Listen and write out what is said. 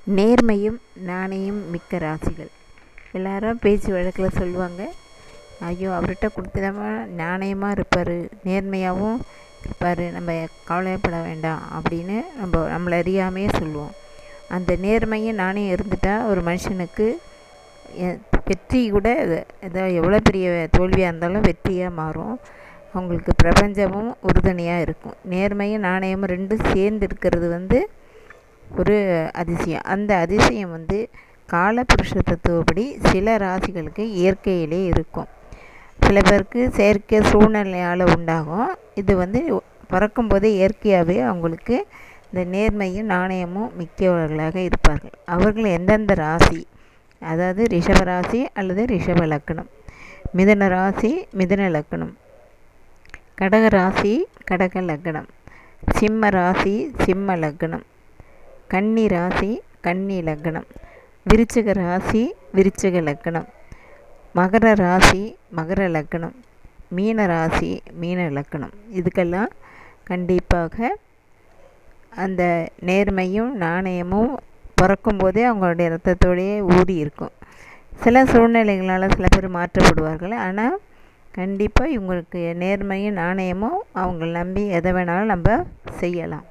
நேர்மையும் நாணயம் மிக்க ராசிகள். எல்லாரும் பேச்சு வழக்கில் சொல்லுவாங்க, ஐயோ அவர்கிட்ட கொடுத்ததாம நாணயமாக இருப்பார், நேர்மையாகவும் இருப்பார், நம்ம கவலைப்பட வேண்டாம் அப்படின்னு நம்மளை அறியாமையே சொல்லுவோம். அந்த நேர்மையும் நாணயம் இருந்துட்டால் ஒரு மனுஷனுக்கு வெற்றி கூட ஏதாவது எவ்வளோ பெரிய தோல்வியாக இருந்தாலும் வெற்றியாக மாறும். அவங்களுக்கு பிரபஞ்சமும் உறுதுணையாக இருக்கும். நேர்மையும் நாணயமும் ரெண்டும் சேர்ந்து இருக்கிறது ஒரு அதிசயம். அந்த அதிசயம் காலபுருஷ தத்துவப்படி சில ராசிகளுக்கு இயற்கையிலே இருக்கும். சில பேருக்கு செயற்கை சூழ்நிலையால் உண்டாகும். இது பிறக்கும்போதே இயற்கையாகவே அவங்களுக்கு இந்த நேர்மையும் நாணயமும் மிக்கவர்களாக இருப்பார்கள். அவர்கள் எந்தெந்த ராசி, அதாவது ரிஷப ராசி அல்லது ரிஷப லக்னம், மிதுன ராசி மிதுன லக்னம், கடக ராசி கடக லக்னம், சிம்ம ராசி சிம்ம லக்னம், கன்னி ராசி கன்னி லக்னம், விருச்சிக ராசி விருச்சிக லக்னம், மகர ராசி மகர லக்னம், மீன ராசி மீன லக்னம். இதுக்கெல்லாம் கண்டிப்பாக அந்த நேர்மையும் நாணயமும் பிறக்கும்போதே அவங்களுடைய ரத்தத்தோடையே ஊறி இருக்கும். சில சூழ்நிலைகளால் சில பேர் மாற்றப்படுவார்கள். ஆனால் கண்டிப்பாக இவங்களுக்கு நேர்மையும் நாணயமும் அவங்கள நம்பி எதை வேணாலும் நம்ம செய்யலாம்.